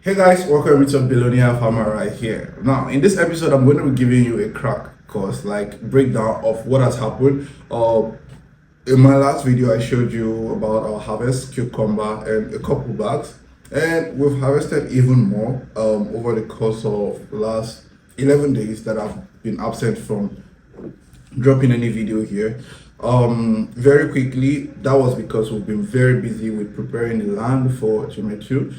Hey guys, welcome to Billionaire Farmer right here. Now, in this episode, I'm going to be giving you a crack course, like breakdown of what has happened. In my last video, I showed you about our harvest, cucumber, and a couple bags, and we've harvested even more over the course of the last 11 days that I've been absent from dropping any video here. Very quickly, that was because we've been very busy with preparing the land for tomato,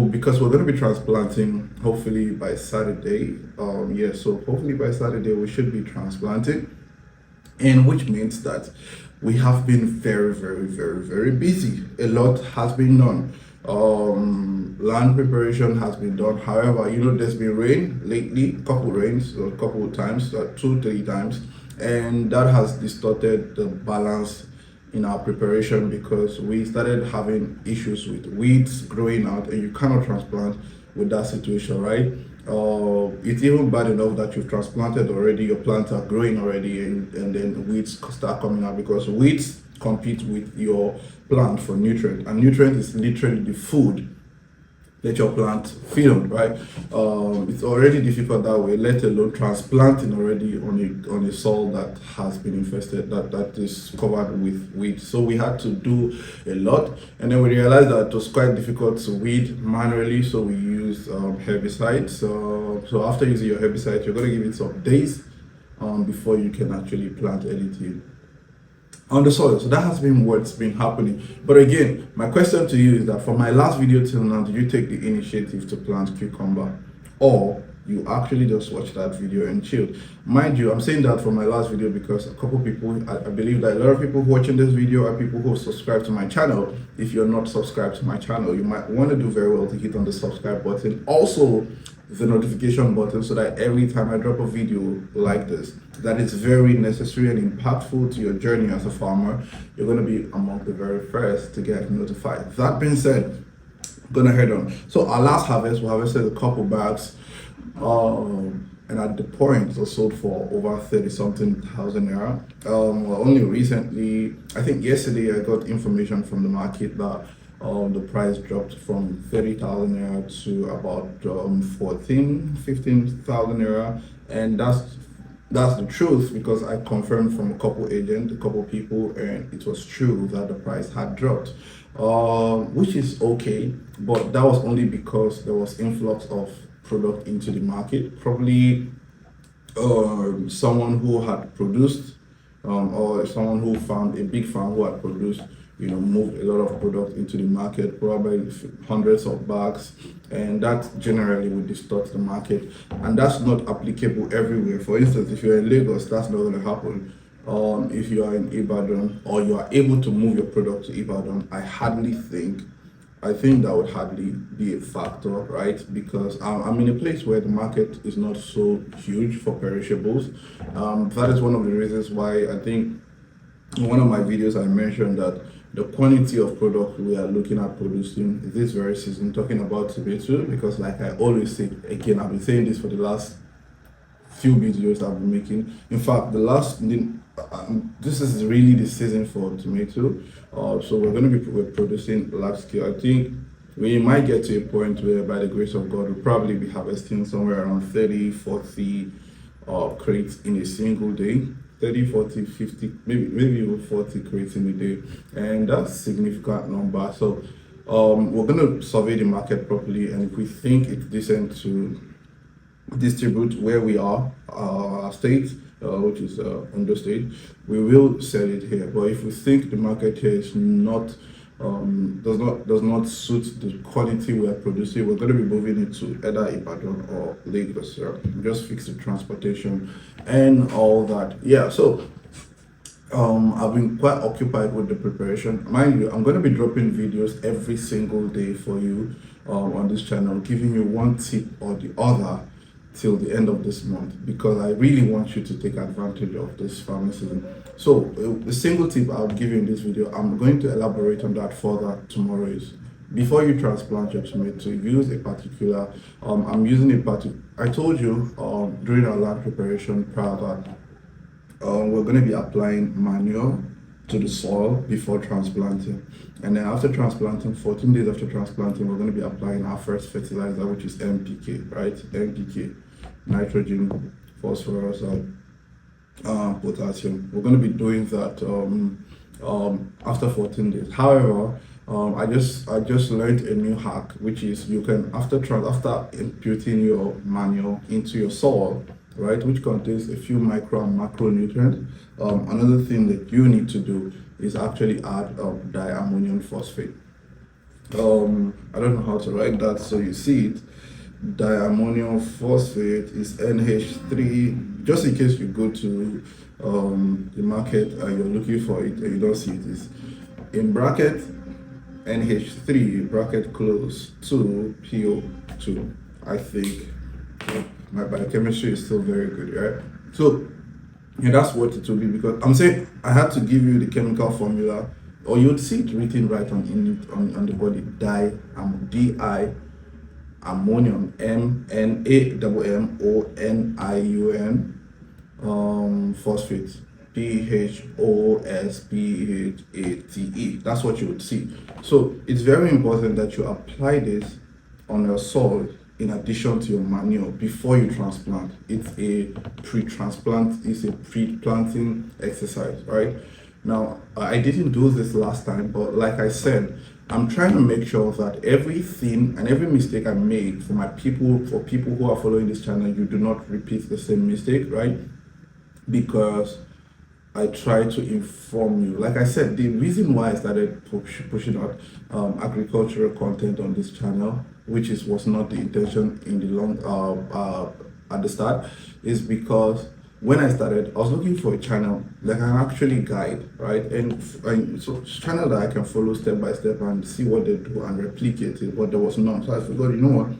because we're going to be transplanting hopefully by Saturday. So hopefully by Saturday we should be transplanting, and which means that we have been very busy. A lot has been done. Land preparation has been done. However, there's been rain lately, couple rains, a couple of times, 2-3 times, and that has distorted the balance in our preparation because we started having issues with weeds growing out, and you cannot transplant with that situation, right? It's even bad enough that you've transplanted already, your plants are growing already, and then weeds start coming out because weeds compete with your plant for nutrient, and nutrient is literally the food that your plant feed on, right? It's already difficult that way, let alone transplanting already on a soil that has been infested, that is covered with weeds. So we had to do a lot, and then we realized that it was quite difficult to weed manually, so we used herbicides. So after using your herbicide, you're going to give it some days before you can actually plant anything on the soil. So that has been what's been happening. But again, my question to you is that from my last video till now, did you take the initiative to plant cucumber, or you actually just watched that video and chilled? Mind you, I'm saying that from my last video because a couple people, I believe that a lot of people watching this video are people who subscribe to my channel. If you're not subscribed to my channel, you might want to do very well to hit on the subscribe button, also the notification button, so that every time I drop a video like this that is very necessary and impactful to your journey as a farmer, you're going to be among the very first to get notified. That being said, I'm gonna head on. So our last harvest, we harvested a couple bags, and at the point it was sold for over 30 something thousand naira. Only recently, I think yesterday, I got information from the market that the price dropped from 30,000 naira to about 15,000 naira, and that's the truth because I confirmed from a couple agents, a couple people, and it was true that the price had dropped, which is okay, but that was only because there was influx of product into the market. Probably someone who had produced, or someone who found a big farm who had produced, moved a lot of product into the market, probably hundreds of bags, and that generally would distort the market, and that's not applicable everywhere. For instance, if you're in Lagos, that's not going to happen. If you are in Ibadan, or you are able to move your product to Ibadan, I think that would hardly be a factor, right? Because I'm in a place where the market is not so huge for perishables. That is one of the reasons why I think in one of my videos I mentioned that the quantity of product we are looking at producing this very season, talking about tomato, because like I always say, again, I've been saying this for the last few videos I've been making. In fact, this is really the season for tomato. So we're producing large scale. I think we might get to a point where, by the grace of God, we'll probably be harvesting somewhere around 30-40 crates in a single day. 30, 40, 50, maybe even 40 crates in a day, and that's a significant number. So we're going to survey the market properly, and if we think it's decent to distribute where we are, our state, which is Ondo State, we will sell it here. But if we think the market here is not does not suit the quality we are producing, we're going to be moving it to either Ibadan or Lagos. Just fix the transportation and all that. Yeah, so I've been quite occupied with the preparation. Mind you, I'm going to be dropping videos every single day for you on this channel, giving you one tip or the other till the end of this month, because I really want you to take advantage of this farming season. So the single tip I'll give you in this video, I'm going to elaborate on that further tomorrow, is before you transplant your tomato, use a particular, I told you during our land preparation prior that we're going to be applying manure to the soil before transplanting. And then after transplanting, 14 days after transplanting, we're going to be applying our first fertilizer, which is NPK, right? NPK, nitrogen, phosphorus, potassium. We're going to be doing that after 14 days. However, I just learned a new hack, which is you can after imputing your manure into your soil, right, which contains a few micro and macronutrients. Another thing that you need to do is actually add diammonium phosphate. I don't know how to write that, so you see it. Diammonium phosphate is NH3. Just in case you go to the market and you're looking for it and you don't see it, is in bracket NH3 bracket close to PO2. I think my biochemistry is still very good, right? So yeah, that's what it will be, because I'm saying I had to give you the chemical formula, or you'd see it written right on the body. Di ammonium, MNAMMONIUN, phosphate, PHOSPHATE. That's what you would see. So it's very important that you apply this on your soil in addition to your manure before you transplant. It's a pre-planting exercise, right? Now, I didn't do this last time, but like I said, I'm trying to make sure that everything and every mistake I made for people who are following this channel, you do not repeat the same mistake, right? Because I try to inform you. Like I said, the reason why I started pushing out agricultural content on this channel, which was not the intention in the at the start, is because when I started, I was looking for a channel that can actually guide, right? And so channel that I can follow step by step and see what they do and replicate it, but there was none. So I figured, you know what?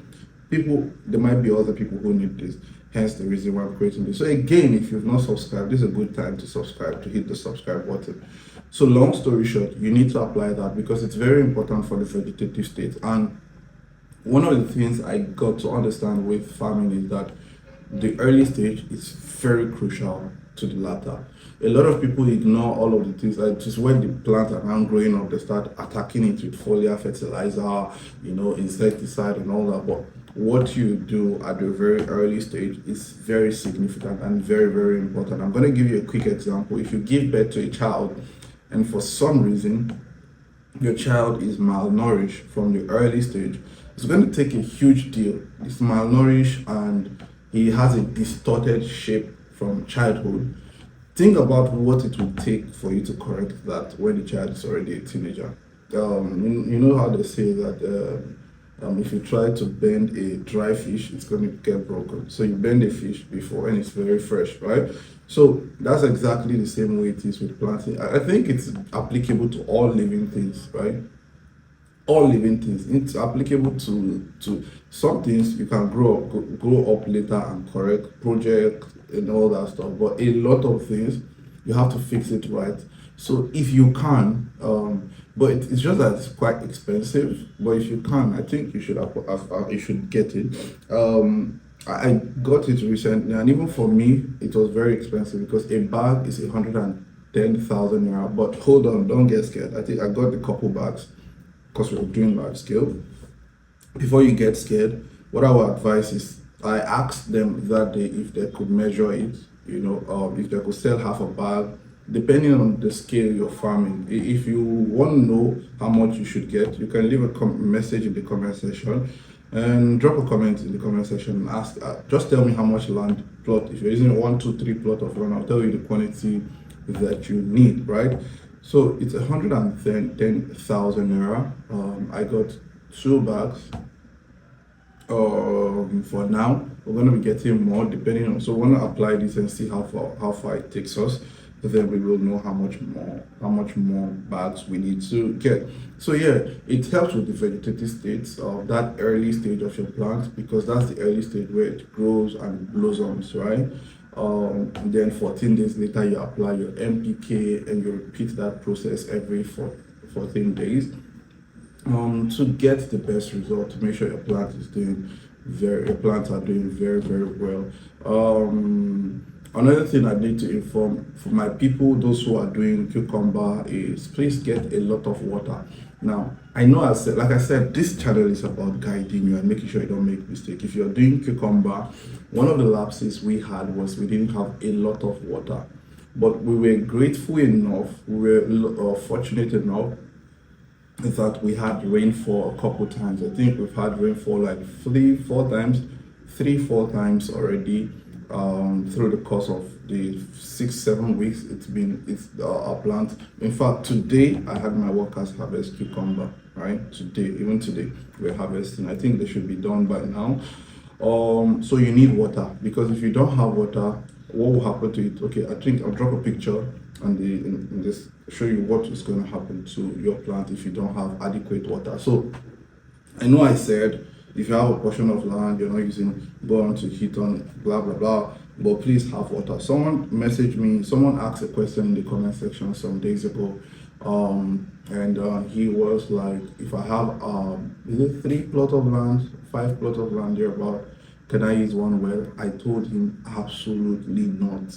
There might be other people who need this. Hence the reason why I'm creating this. So again, if you've not subscribed, this is a good time to subscribe, to hit the subscribe button. So long story short, you need to apply that because it's very important for the vegetative state. And one of the things I got to understand with farming is that the early stage is very crucial to the latter. A lot of people ignore all of the things. Like just when the plants are now growing up, they start attacking it with foliar fertilizer, insecticide and all that. But what you do at the very early stage is very significant and very, very important. I'm going to give you a quick example. If you give birth to a child and for some reason your child is malnourished from the early stage, it's going to take a huge deal. It's malnourished and he has a distorted shape from childhood. Think about what it would take for you to correct that when the child is already a teenager. You know how they say that if you try to bend a dry fish, it's going to get broken. So you bend a fish before and it's very fresh, right? So that's exactly the same way it is with planting. I think it's applicable to all living things, right? All living things. It's applicable to some things you can grow up later and correct, project and all that stuff. But a lot of things you have to fix it right. So if you can, but it's just that it's quite expensive. But if you can, I think you should you should get it. I got it recently, and even for me, it was very expensive because a bag is 110,000 naira. But hold on, don't get scared. I think I got a couple bags because we were doing large scale. Before you get scared, what I would advise is I asked them that day if they could measure it, if they could sell half a bag, depending on the scale you're farming. If you want to know how much you should get, you can leave a message in the comment section and drop a comment in the comment section and ask, just tell me how much land plot. If you're using 1, 2, 3 plot of land, I'll tell you the quantity that you need, right? So it's 110,000 naira. I got 2 bags. For now, we're going to be getting more depending on. So we're going to apply this and see how far it takes us. Then we will know how much more bags we need to get. So yeah, it helps with the vegetative states of that early stage of your plant, because that's the early stage where it grows and blossoms, right? Then 14 days later you apply your NPK and you repeat that process every 14 days to get the best result, to make sure your plants are doing very, very, very well. Another thing I need to inform for my people, those who are doing cucumber, is please get a lot of water. Now, I know like I said, this channel is about guiding you and making sure you don't make mistakes. If you're doing cucumber, one of the lapses we had was we didn't have a lot of water, but we were grateful enough, we were fortunate enough that we had rainfall a couple times. I think we've had rainfall like 3-4 times already through the course of the 6-7 weeks it's our plant. In fact, today I had my workers harvest cucumber, right? Even today we're harvesting. I think they should be done by now. So you need water, because if you don't have water, what will happen to it? Okay, I think I'll drop a picture and in this show you what is going to happen to your plant if you don't have adequate water. So I know I said if you have a portion of land you're not using boron to heat on it, blah blah blah, but please have water. Someone messaged me, someone asked a question in the comment section some days ago, and he was like, if I have is it 3 plot of land, 5 plot of land thereabout, can I use one well? I told him absolutely not.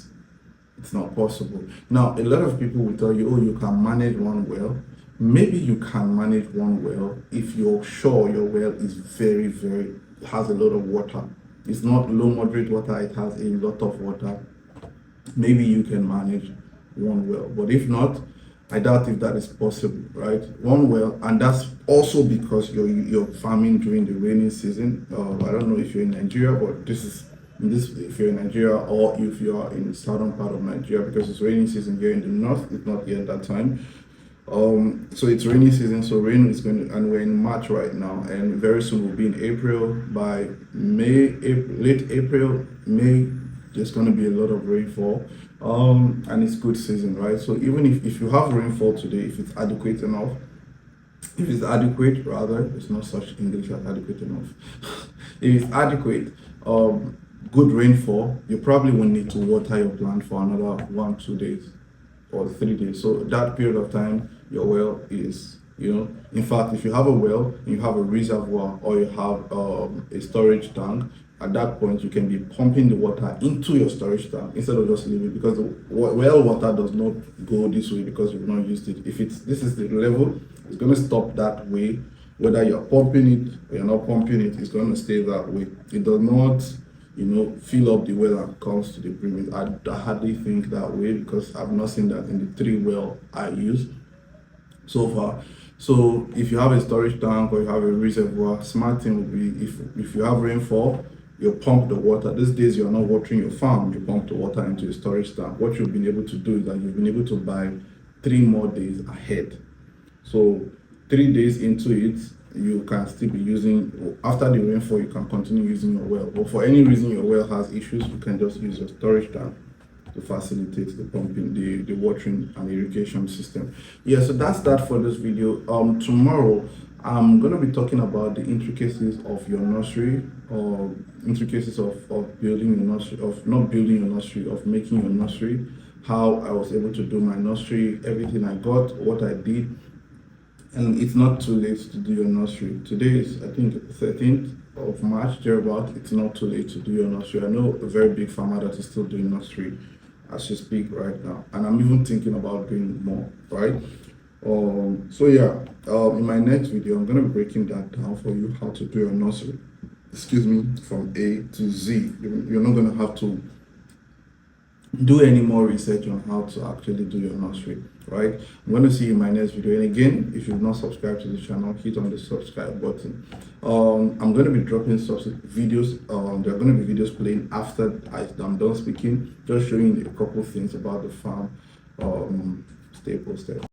It's not possible. Now, a lot of people will tell you, oh, you can manage one well. Maybe you can manage one well if you're sure your well is has a lot of water. It's not low moderate water, it has a lot of water. Maybe you can manage one well, but if not, I doubt if that is possible, right? One well, and that's also because you're farming during the rainy season. I don't know if you're in Nigeria, but if you're in Nigeria or if you are in the southern part of Nigeria, because it's rainy season here in the north, it's not yet that time. So it's rainy season, so rain is going to, and we're in March right now, and very soon we'll be in April. By late April, May, there's going to be a lot of rainfall, and it's good season, right? So even if you have rainfall today, if it's adequate enough, there's no such English as adequate enough. If it's adequate, good rainfall, you probably will need to water your plant for another 1-2 days or 3 days. So that period of time, your well is, in fact, if you have a well, you have a reservoir, or you have a storage tank, at that point you can be pumping the water into your storage tank instead of just leaving, because the well water does not go this way because you've not used it. If this is the level, it's going to stop that way. Whether you're pumping it or you're not pumping it, it's going to stay that way. It does not fill up the well and comes to the brim. I hardly think that way, because I've not seen that in the 3 well I use so far. So if you have a storage tank or you have a reservoir, smart thing would be, if you have rainfall, you pump the water. These days you're not watering your farm, you pump the water into a storage tank. What you've been able to do is that you've been able to buy 3 more days ahead. So 3 days into it, you can still be using, after the rainfall, you can continue using your well. But for any reason your well has issues, you can just use your storage tank to facilitate the pumping, the watering and irrigation system. Yeah, so that's that for this video. Tomorrow I'm going to be talking about the intricacies of your nursery, or intricacies of building your nursery, of not building your nursery, of making your nursery, how I was able to do my nursery, everything I got, what I did. And it's not too late to do your nursery. Today is, I think, 13th of March, thereabout. It's not too late to do your nursery. I know a very big farmer that is still doing nursery as you speak right now, and I'm even thinking about doing more, right? So yeah, in my next video, I'm gonna be breaking that down for you, how to do your nursery, from A to Z. You're not gonna have to do any more research on how to actually do your nursery, right? I'm going to see you in my next video. And again, if you've not subscribed to the channel, hit on the subscribe button. I'm going to be dropping videos. There are going to be videos playing after I'm done speaking, just showing you a couple things about the farm. Stay posted.